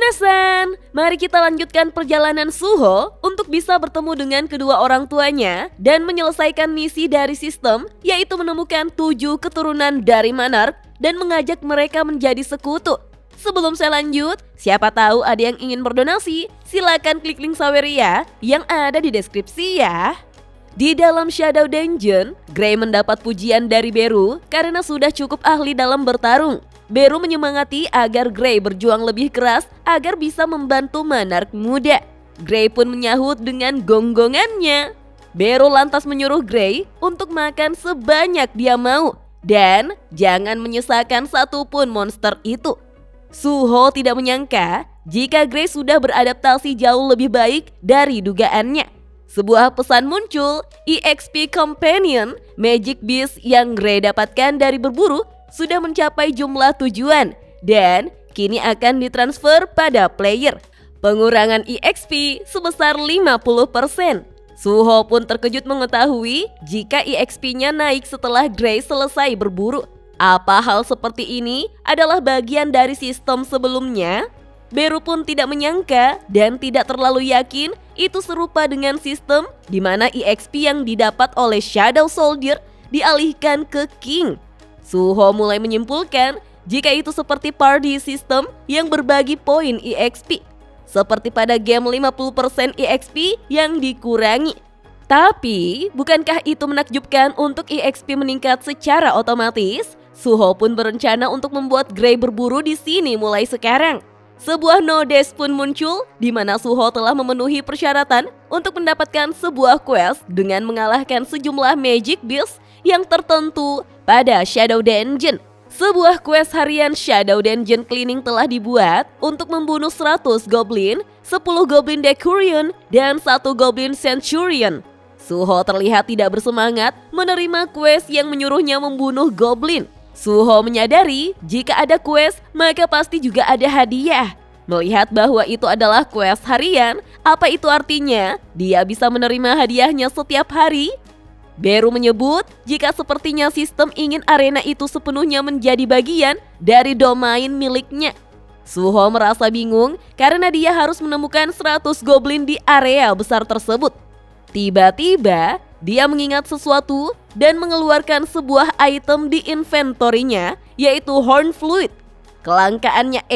Minasan, mari kita lanjutkan perjalanan Suho untuk bisa bertemu dengan kedua orang tuanya dan menyelesaikan misi dari sistem, yaitu menemukan 7 keturunan dari Monarch dan mengajak mereka menjadi sekutu. Sebelum saya lanjut, siapa tahu ada yang ingin berdonasi, silakan klik link Saweria yang ada di deskripsi ya. Di dalam Shadow Dungeon, Gray mendapat pujian dari Beru karena sudah cukup ahli dalam bertarung. Beru menyemangati agar Gray berjuang lebih keras agar bisa membantu Monarch muda. Gray pun menyahut dengan gonggongannya. Beru lantas menyuruh Gray untuk makan sebanyak dia mau dan jangan menyisakan satupun monster itu. Suho tidak menyangka jika Gray sudah beradaptasi jauh lebih baik dari dugaannya. Sebuah pesan muncul, EXP Companion, Magic Beast yang Gray dapatkan dari berburu sudah mencapai jumlah tujuan dan kini akan ditransfer pada player. Pengurangan EXP sebesar 50%. Suho pun terkejut mengetahui jika EXP-nya naik setelah Gray selesai berburu. Apa hal seperti ini adalah bagian dari sistem sebelumnya? Beru pun tidak menyangka dan tidak terlalu yakin itu serupa dengan sistem di mana EXP yang didapat oleh Shadow Soldier dialihkan ke King. Suho mulai menyimpulkan jika itu seperti party system yang berbagi poin EXP. Seperti pada game 50% EXP yang dikurangi. Tapi, bukankah itu menakjubkan untuk EXP meningkat secara otomatis? Suho pun berencana untuk membuat Gray berburu di sini mulai sekarang. Sebuah nodes pun muncul di mana Suho telah memenuhi persyaratan untuk mendapatkan sebuah quest dengan mengalahkan sejumlah Magic Beast yang tertentu pada Shadow Dungeon. Sebuah quest harian Shadow Dungeon Cleaning telah dibuat untuk membunuh 100 Goblin, 10 Goblin Decurion, dan 1 Goblin Centurion. Suho terlihat tidak bersemangat menerima quest yang menyuruhnya membunuh Goblin. Suho menyadari jika ada quest maka pasti juga ada hadiah. Melihat bahwa itu adalah quest harian, apa itu artinya? Dia bisa menerima hadiahnya setiap hari? Beru menyebut jika sepertinya sistem ingin arena itu sepenuhnya menjadi bagian dari domain miliknya. Suho merasa bingung karena dia harus menemukan 100 goblin di area besar tersebut. Tiba-tiba, dia mengingat sesuatu dan mengeluarkan sebuah item di inventorinya, yaitu Horn Fluid. Kelangkaannya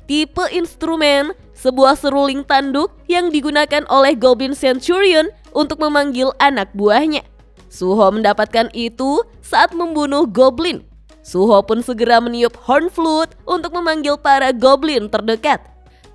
tipe instrumen, sebuah seruling tanduk yang digunakan oleh Goblin Centurion untuk memanggil anak buahnya. Suho mendapatkan itu saat membunuh Goblin. Suho pun segera meniup Horn Flute untuk memanggil para Goblin terdekat.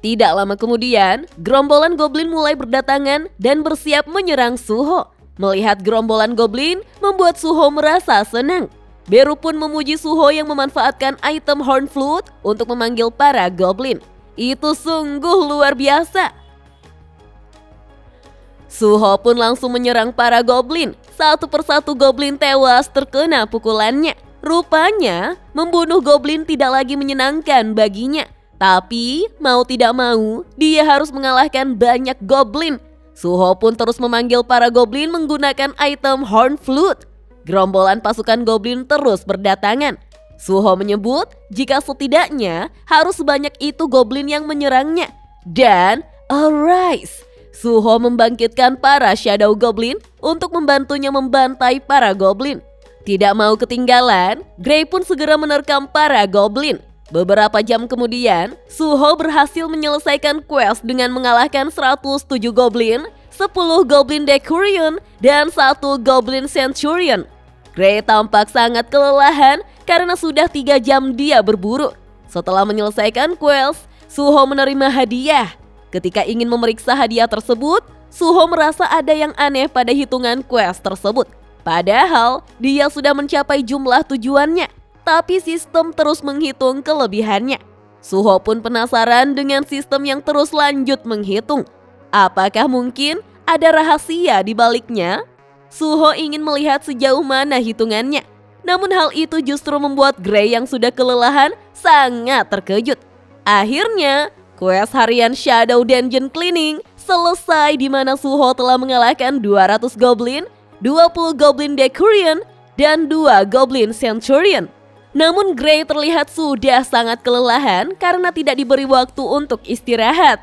Tidak lama kemudian, gerombolan Goblin mulai berdatangan dan bersiap menyerang Suho. Melihat gerombolan Goblin membuat Suho merasa senang. Beru pun memuji Suho yang memanfaatkan item Horn Flute untuk memanggil para Goblin. Itu sungguh luar biasa. Suho pun langsung menyerang para Goblin. Satu persatu Goblin tewas terkena pukulannya. Rupanya, membunuh Goblin tidak lagi menyenangkan baginya. Tapi, mau tidak mau, dia harus mengalahkan banyak Goblin. Suho pun terus memanggil para Goblin menggunakan item Horn Flute. Gerombolan pasukan Goblin terus berdatangan. Suho menyebut jika setidaknya harus sebanyak itu Goblin yang menyerangnya. Dan, arise! Suho membangkitkan para Shadow Goblin untuk membantunya membantai para Goblin. Tidak mau ketinggalan, Gray pun segera menerkam para Goblin. Beberapa jam kemudian, Suho berhasil menyelesaikan quest dengan mengalahkan 107 Goblin, 10 Goblin Decurion, dan 1 Goblin Centurion. Gray tampak sangat kelelahan karena sudah 3 jam dia berburu. Setelah menyelesaikan quest, Suho menerima hadiah. Ketika ingin memeriksa hadiah tersebut, Suho merasa ada yang aneh pada hitungan quest tersebut. Padahal dia sudah mencapai jumlah tujuannya, tapi sistem terus menghitung kelebihannya. Suho pun penasaran dengan sistem yang terus lanjut menghitung. Apakah mungkin ada rahasia di baliknya? Suho ingin melihat sejauh mana hitungannya. Namun hal itu justru membuat Gray yang sudah kelelahan sangat terkejut. Akhirnya, quest harian Shadow Dungeon Cleaning selesai di mana Suho telah mengalahkan 200 Goblin, 20 Goblin Decurion, dan 2 Goblin Centurion. Namun Gray terlihat sudah sangat kelelahan karena tidak diberi waktu untuk istirahat.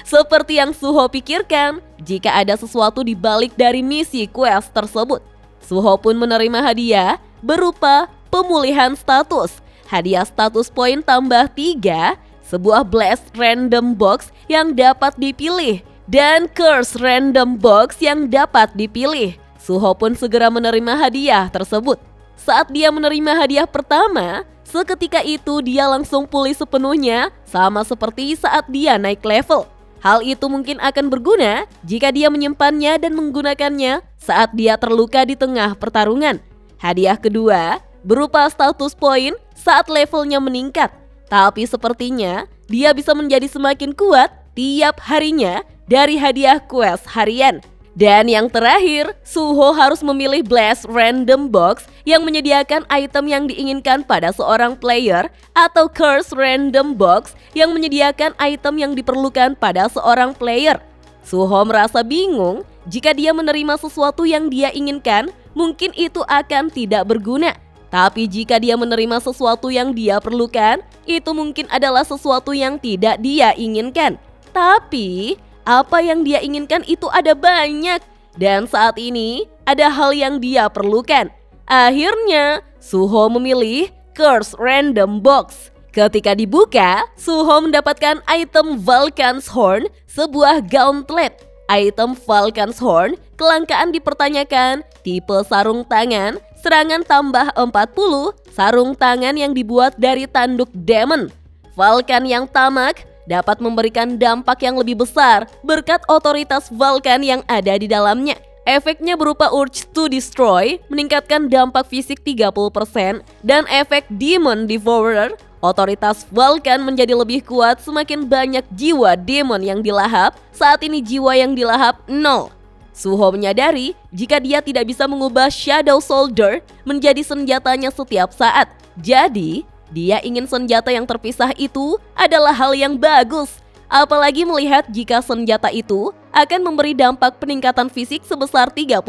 Seperti yang Suho pikirkan, jika ada sesuatu di balik dari misi quest tersebut. Suho pun menerima hadiah berupa pemulihan status, hadiah status poin tambah 3, sebuah blast random box yang dapat dipilih, dan curse random box yang dapat dipilih. Suho pun segera menerima hadiah tersebut. Saat dia menerima hadiah pertama, seketika itu dia langsung pulih sepenuhnya, sama seperti saat dia naik level. Hal itu mungkin akan berguna jika dia menyimpannya dan menggunakannya saat dia terluka di tengah pertarungan. Hadiah kedua berupa status poin saat levelnya meningkat, tapi sepertinya dia bisa menjadi semakin kuat tiap harinya dari hadiah quest harian. Dan yang terakhir, Suho harus memilih Blast Random Box yang menyediakan item yang diinginkan pada seorang player atau Curse Random Box yang menyediakan item yang diperlukan pada seorang player. Suho merasa bingung jika dia menerima sesuatu yang dia inginkan, mungkin itu akan tidak berguna. Tapi jika dia menerima sesuatu yang dia perlukan, itu mungkin adalah sesuatu yang tidak dia inginkan. Tapi apa yang dia inginkan itu ada banyak, dan saat ini ada hal yang dia perlukan. Akhirnya, Suho memilih Curse Random Box. Ketika dibuka, Suho mendapatkan item Vulcan's Horn, sebuah gauntlet. Item Vulcan's Horn kelangkaan dipertanyakan, tipe sarung tangan, serangan tambah 40, sarung tangan yang dibuat dari tanduk demon. Vulcan yang tamak dapat memberikan dampak yang lebih besar berkat otoritas Vulcan yang ada di dalamnya. Efeknya berupa Urge to Destroy, meningkatkan dampak fisik 30%, dan efek Demon Devourer, otoritas Vulcan menjadi lebih kuat semakin banyak jiwa demon yang dilahap. Saat ini jiwa yang dilahap 0. Suho menyadari jika dia tidak bisa mengubah Shadow Soldier menjadi senjatanya setiap saat. Jadi, dia ingin senjata yang terpisah itu adalah hal yang bagus. Apalagi melihat jika senjata itu akan memberi dampak peningkatan fisik sebesar 30%.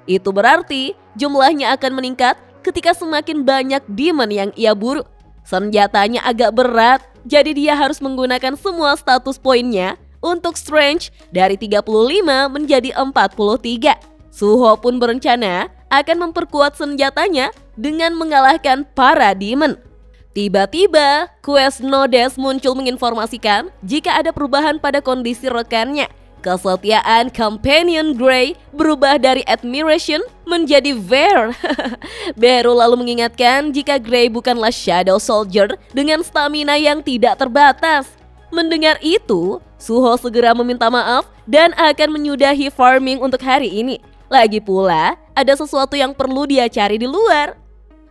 Itu berarti jumlahnya akan meningkat ketika semakin banyak demon yang ia buru. Senjatanya agak berat, jadi dia harus menggunakan semua status poinnya untuk strength dari 35 menjadi 43. Suho pun berencana akan memperkuat senjatanya dengan mengalahkan para demon. Tiba-tiba, quest Nodes muncul menginformasikan jika ada perubahan pada kondisi rekannya. Kesetiaan Companion Gray berubah dari Admiration menjadi Fear. Beru lalu mengingatkan jika Gray bukanlah Shadow Soldier dengan stamina yang tidak terbatas. Mendengar itu, Suho segera meminta maaf dan akan menyudahi farming untuk hari ini. Lagi pula, ada sesuatu yang perlu dia cari di luar.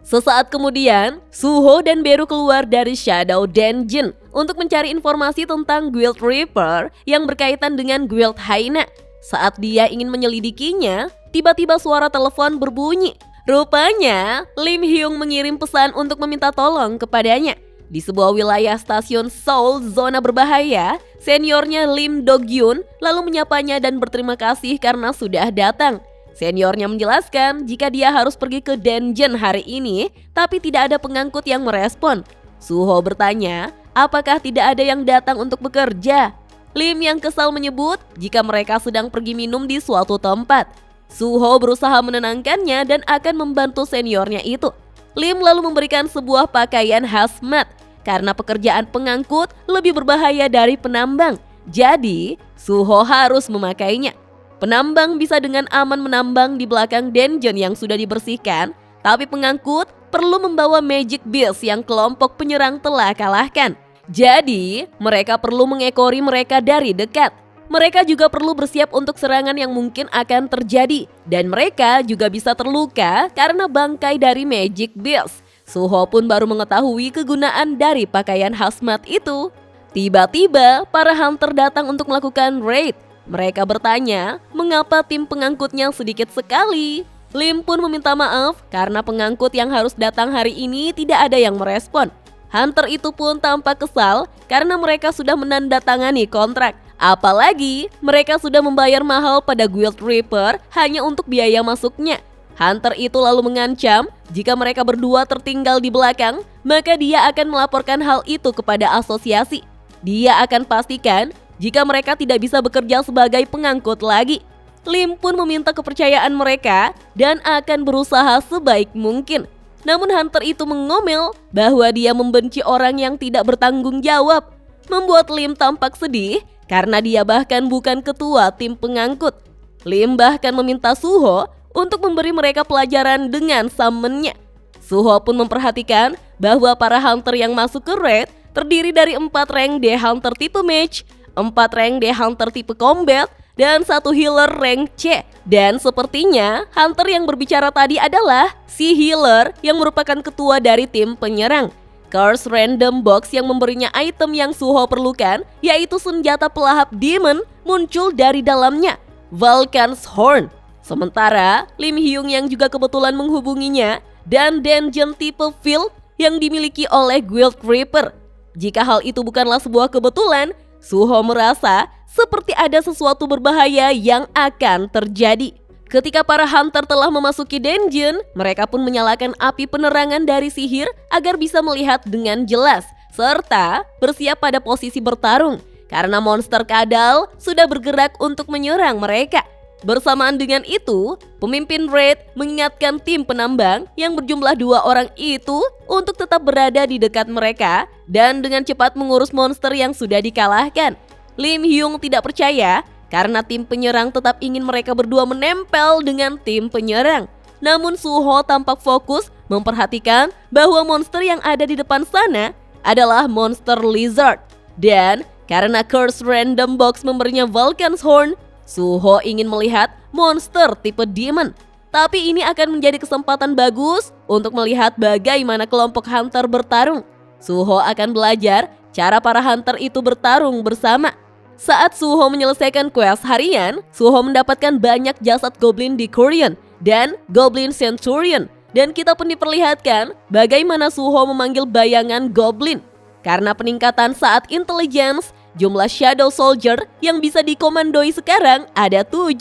Sesaat kemudian, Suho dan Beru keluar dari Shadow Dungeon untuk mencari informasi tentang Guild Reaper yang berkaitan dengan Guild Hyena. Saat dia ingin menyelidikinya, tiba-tiba suara telepon berbunyi. Rupanya, Lim Hyung mengirim pesan untuk meminta tolong kepadanya. Di sebuah wilayah stasiun Seoul zona berbahaya, seniornya Lim Do-gyun lalu menyapanya dan berterima kasih karena sudah datang. Seniornya menjelaskan jika dia harus pergi ke dungeon hari ini, tapi tidak ada pengangkut yang merespon. Suho bertanya, apakah tidak ada yang datang untuk bekerja? Lim yang kesal menyebut jika mereka sedang pergi minum di suatu tempat. Suho berusaha menenangkannya dan akan membantu seniornya itu. Lim lalu memberikan sebuah pakaian hazmat karena pekerjaan pengangkut lebih berbahaya dari penambang. Jadi, Suho harus memakainya. Penambang bisa dengan aman menambang di belakang dungeon yang sudah dibersihkan, tapi pengangkut perlu membawa magic beast yang kelompok penyerang telah kalahkan. Jadi, mereka perlu mengekori mereka dari dekat. Mereka juga perlu bersiap untuk serangan yang mungkin akan terjadi, dan mereka juga bisa terluka karena bangkai dari magic beast. Suho pun baru mengetahui kegunaan dari pakaian hazmat itu. Tiba-tiba, para hunter datang untuk melakukan raid. Mereka bertanya, mengapa tim pengangkutnya sedikit sekali? Lim pun meminta maaf karena pengangkut yang harus datang hari ini tidak ada yang merespon. Hunter itu pun tampak kesal karena mereka sudah menandatangani kontrak. Apalagi mereka sudah membayar mahal pada Guild Reaper hanya untuk biaya masuknya. Hunter itu lalu mengancam jika mereka berdua tertinggal di belakang, maka dia akan melaporkan hal itu kepada asosiasi. Dia akan pastikan jika mereka tidak bisa bekerja sebagai pengangkut lagi. Lim pun meminta kepercayaan mereka dan akan berusaha sebaik mungkin. Namun Hunter itu mengomel bahwa dia membenci orang yang tidak bertanggung jawab, membuat Lim tampak sedih karena dia bahkan bukan ketua tim pengangkut. Lim bahkan meminta Suho untuk memberi mereka pelajaran dengan summonnya. Suho pun memperhatikan bahwa para hunter yang masuk ke raid terdiri dari 4 rank D hunter tipe mage, 4 rank D hunter tipe combat, dan 1 healer rank C. Dan sepertinya hunter yang berbicara tadi adalah si healer yang merupakan ketua dari tim penyerang. Curse Random Box yang memberinya item yang Suho perlukan, yaitu senjata pelahap demon, muncul dari dalamnya, Vulcan's Horn. Sementara Lim Hyung yang juga kebetulan menghubunginya dan dungeon tipe field yang dimiliki oleh Guild Reaper. Jika hal itu bukanlah sebuah kebetulan, Suho merasa seperti ada sesuatu berbahaya yang akan terjadi. Ketika para hunter telah memasuki dungeon, mereka pun menyalakan api penerangan dari sihir agar bisa melihat dengan jelas, serta bersiap pada posisi bertarung, karena monster kadal sudah bergerak untuk menyerang mereka. Bersamaan dengan itu, pemimpin raid mengingatkan tim penambang yang berjumlah 2 orang itu untuk tetap berada di dekat mereka dan dengan cepat mengurus monster yang sudah dikalahkan. Lim Hyung tidak percaya karena tim penyerang tetap ingin mereka berdua menempel dengan tim penyerang. Namun Suho tampak fokus memperhatikan bahwa monster yang ada di depan sana adalah monster lizard. Dan karena Curse Random Box memberinya Vulcan's Horn, Suho ingin melihat monster tipe demon. Tapi ini akan menjadi kesempatan bagus untuk melihat bagaimana kelompok hunter bertarung. Suho akan belajar cara para hunter itu bertarung bersama. Saat Suho menyelesaikan quest harian, Suho mendapatkan banyak jasad Goblin Decurion dan Goblin Centurion. Dan kita pun diperlihatkan bagaimana Suho memanggil bayangan Goblin. Karena peningkatan saat intelligence, jumlah Shadow Soldier yang bisa dikomandoi sekarang ada 7.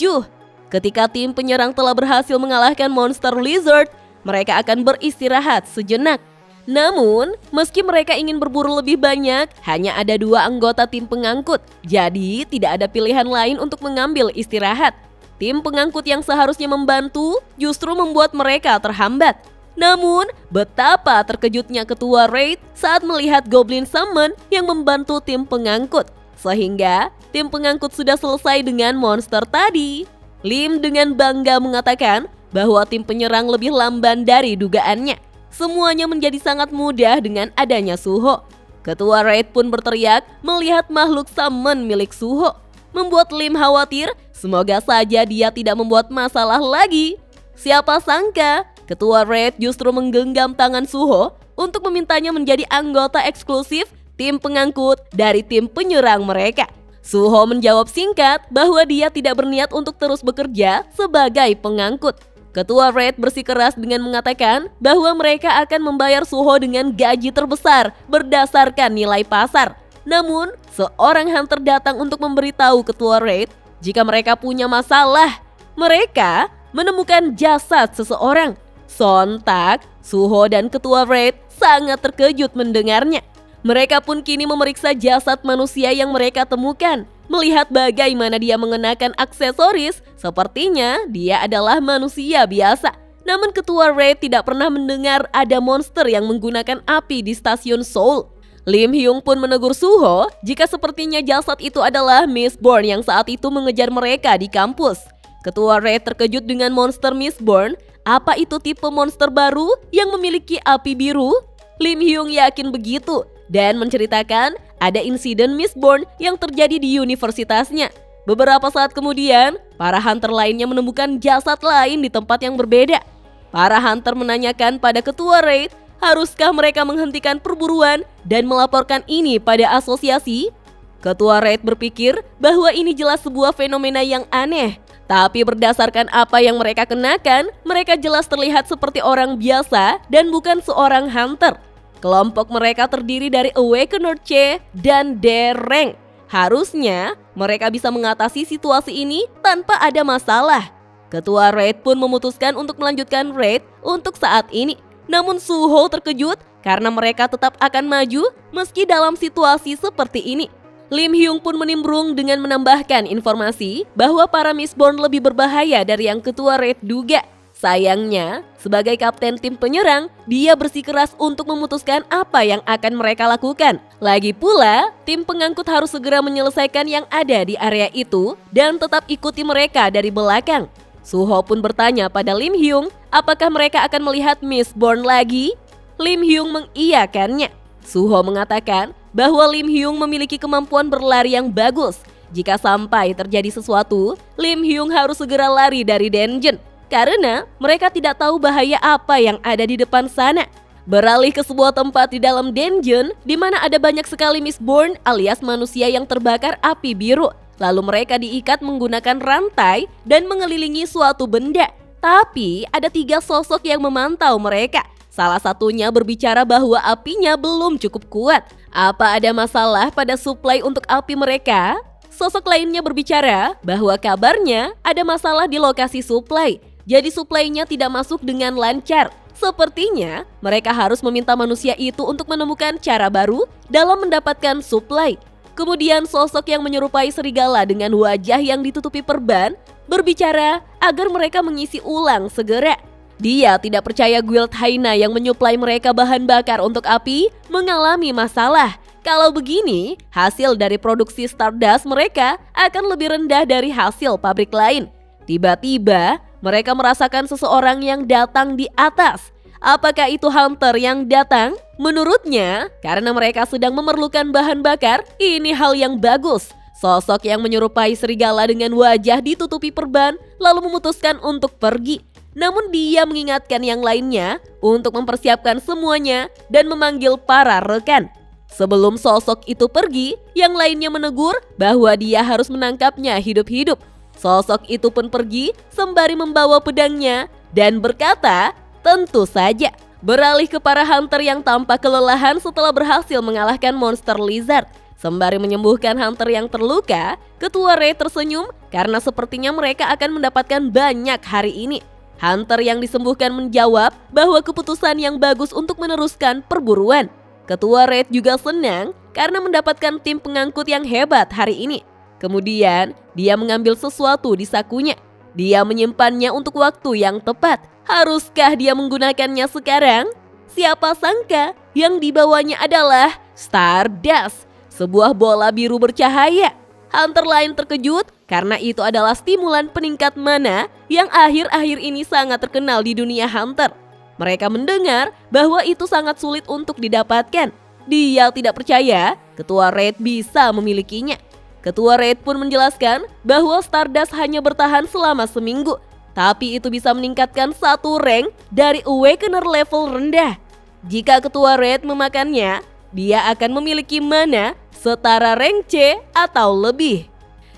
Ketika tim penyerang telah berhasil mengalahkan monster lizard, mereka akan beristirahat sejenak. Namun, meski mereka ingin berburu lebih banyak, hanya ada 2 anggota tim pengangkut. Jadi, tidak ada pilihan lain untuk mengambil istirahat. Tim pengangkut yang seharusnya membantu justru membuat mereka terhambat. Namun, betapa terkejutnya ketua raid saat melihat Goblin Summon yang membantu tim pengangkut. Sehingga, tim pengangkut sudah selesai dengan monster tadi. Lim dengan bangga mengatakan bahwa tim penyerang lebih lamban dari dugaannya. Semuanya menjadi sangat mudah dengan adanya Suho. Ketua raid pun berteriak melihat makhluk summon milik Suho. Membuat Lim khawatir, semoga saja dia tidak membuat masalah lagi. Siapa sangka, ketua raid justru menggenggam tangan Suho untuk memintanya menjadi anggota eksklusif tim pengangkut dari tim penyerang mereka. Suho menjawab singkat bahwa dia tidak berniat untuk terus bekerja sebagai pengangkut. Ketua raid bersikeras dengan mengatakan bahwa mereka akan membayar Suho dengan gaji terbesar berdasarkan nilai pasar. Namun, seorang hunter datang untuk memberitahu ketua raid jika mereka punya masalah. Mereka menemukan jasad seseorang. Sontak, Suho dan ketua raid sangat terkejut mendengarnya. Mereka pun kini memeriksa jasad manusia yang mereka temukan. Melihat bagaimana dia mengenakan aksesoris, sepertinya dia adalah manusia biasa. Namun ketua raid tidak pernah mendengar ada monster yang menggunakan api di stasiun Seoul. Lim Hyung pun menegur Suho jika sepertinya jasad itu adalah Mistborn yang saat itu mengejar mereka di kampus. Ketua raid terkejut dengan monster Mistborn. Apa itu tipe monster baru yang memiliki api biru? Lim Hyung yakin begitu dan menceritakan ada insiden Mistborn yang terjadi di universitasnya. Beberapa saat kemudian, para hunter lainnya menemukan jasad lain di tempat yang berbeda. Para hunter menanyakan pada ketua raid, haruskah mereka menghentikan perburuan dan melaporkan ini pada asosiasi? Ketua raid berpikir bahwa ini jelas sebuah fenomena yang aneh. Tapi berdasarkan apa yang mereka kenakan, mereka jelas terlihat seperti orang biasa dan bukan seorang hunter. Kelompok mereka terdiri dari Awakener C dan D rank. Harusnya mereka bisa mengatasi situasi ini tanpa ada masalah. Ketua raid pun memutuskan untuk melanjutkan raid untuk saat ini. Namun Suho terkejut karena mereka tetap akan maju meski dalam situasi seperti ini. Lim Hyung pun menimbrung dengan menambahkan informasi bahwa para Mistborn lebih berbahaya dari yang ketua raid duga. Sayangnya, sebagai kapten tim penyerang, dia bersikeras untuk memutuskan apa yang akan mereka lakukan. Lagi pula, tim pengangkut harus segera menyelesaikan yang ada di area itu dan tetap ikuti mereka dari belakang. Suho pun bertanya pada Lim Hyung, apakah mereka akan melihat Mistborn lagi? Lim Hyung mengiyakannya. Suho mengatakan bahwa Lim Hyung memiliki kemampuan berlari yang bagus. Jika sampai terjadi sesuatu, Lim Hyung harus segera lari dari dungeon. Karena mereka tidak tahu bahaya apa yang ada di depan sana. Beralih ke sebuah tempat di dalam dungeon di mana ada banyak sekali Mistborn alias manusia yang terbakar api biru. Lalu mereka diikat menggunakan rantai dan mengelilingi suatu benda. Tapi ada 3 sosok yang memantau mereka. Salah satunya berbicara bahwa apinya belum cukup kuat. Apa ada masalah pada suplai untuk api mereka? Sosok lainnya berbicara bahwa kabarnya ada masalah di lokasi suplai. Jadi suplainya tidak masuk dengan lancar. Sepertinya mereka harus meminta manusia itu untuk menemukan cara baru dalam mendapatkan suplai. Kemudian sosok yang menyerupai serigala dengan wajah yang ditutupi perban berbicara agar mereka mengisi ulang segera. Dia tidak percaya Guild Hyena yang menyuplai mereka bahan bakar untuk api mengalami masalah. Kalau begini, hasil dari produksi Stardust mereka akan lebih rendah dari hasil pabrik lain. Tiba-tiba, mereka merasakan seseorang yang datang di atas. Apakah itu Hunter yang datang? Menurutnya, karena mereka sedang memerlukan bahan bakar, ini hal yang bagus. Sosok yang menyerupai serigala dengan wajah ditutupi perban lalu memutuskan untuk pergi. Namun dia mengingatkan yang lainnya untuk mempersiapkan semuanya dan memanggil para rekan. Sebelum sosok itu pergi, yang lainnya menegur bahwa dia harus menangkapnya hidup-hidup. Sosok itu pun pergi sembari membawa pedangnya dan berkata, tentu saja. Beralih ke para hunter yang tampak kelelahan setelah berhasil mengalahkan monster lizard. Sembari menyembuhkan hunter yang terluka, ketua raid tersenyum karena sepertinya mereka akan mendapatkan banyak hari ini. Hunter yang disembuhkan menjawab bahwa keputusan yang bagus untuk meneruskan perburuan. Ketua raid juga senang karena mendapatkan tim pengangkut yang hebat hari ini. Kemudian, dia mengambil sesuatu di sakunya. Dia menyimpannya untuk waktu yang tepat. Haruskah dia menggunakannya sekarang? Siapa sangka yang dibawanya adalah Stardust, sebuah bola biru bercahaya. Hunter lain terkejut karena itu adalah stimulan peningkat mana yang akhir-akhir ini sangat terkenal di dunia Hunter. Mereka mendengar bahwa itu sangat sulit untuk didapatkan. Dia tidak percaya ketua raid bisa memilikinya. Ketua raid pun menjelaskan bahwa Stardust hanya bertahan selama seminggu. Tapi itu bisa meningkatkan 1 rank dari Awakener level rendah. Jika ketua raid memakannya, dia akan memiliki mana setara rank C atau lebih.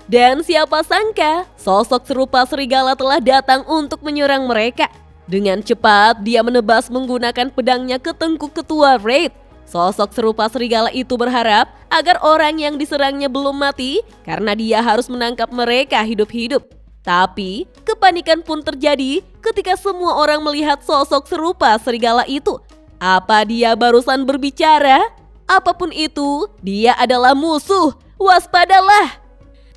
Dan siapa sangka, sosok serupa serigala telah datang untuk menyerang mereka. Dengan cepat, dia menebas menggunakan pedangnya ke tengkuk ketua raid. Sosok serupa serigala itu berharap agar orang yang diserangnya belum mati karena dia harus menangkap mereka hidup-hidup. Tapi, kepanikan pun terjadi ketika semua orang melihat sosok serupa serigala itu. Apa dia barusan berbicara? Apapun itu, dia adalah musuh. Waspadalah!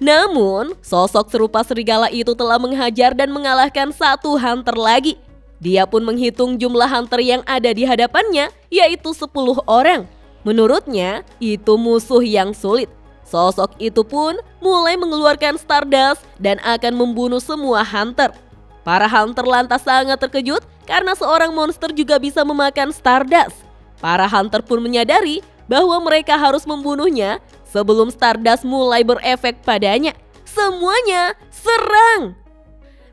Namun, sosok serupa serigala itu telah menghajar dan mengalahkan 1 hunter lagi. Dia pun menghitung jumlah hunter yang ada di hadapannya, yaitu 10 orang. Menurutnya, itu musuh yang sulit. Sosok itu pun mulai mengeluarkan Stardust dan akan membunuh semua hunter. Para hunter lantas sangat terkejut karena seorang monster juga bisa memakan Stardust. Para hunter pun menyadari bahwa mereka harus membunuhnya sebelum Stardust mulai berefek padanya. Semuanya serang!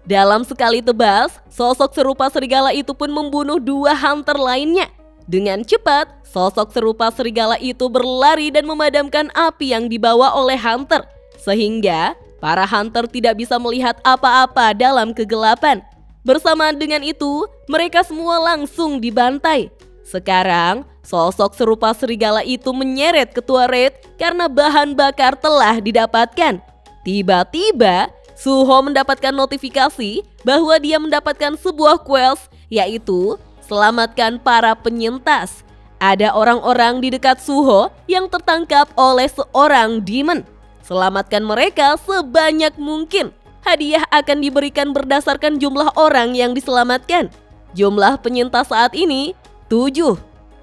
Dalam sekali tebas, sosok serupa serigala itu pun membunuh 2 hunter lainnya. Dengan cepat, sosok serupa serigala itu berlari dan memadamkan api yang dibawa oleh hunter. Sehingga, para hunter tidak bisa melihat apa-apa dalam kegelapan. Bersamaan dengan itu, mereka semua langsung dibantai. Sekarang, sosok serupa serigala itu menyeret ketua raid karena bahan bakar telah didapatkan. Tiba-tiba, Suho mendapatkan notifikasi bahwa dia mendapatkan sebuah quest, yaitu selamatkan para penyintas. Ada orang-orang di dekat Suho yang tertangkap oleh seorang demon. Selamatkan mereka sebanyak mungkin. Hadiah akan diberikan berdasarkan jumlah orang yang diselamatkan. Jumlah penyintas saat ini 7.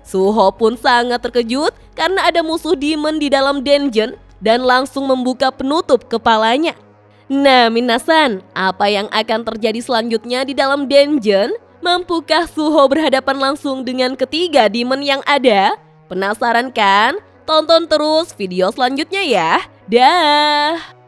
Suho pun sangat terkejut karena ada musuh demon di dalam dungeon dan langsung membuka penutup kepalanya. Nah, minasan, apa yang akan terjadi selanjutnya di dalam dungeon? Mampukah Suho berhadapan langsung dengan ketiga demon yang ada? Penasaran kan? Tonton terus video selanjutnya ya. Dah.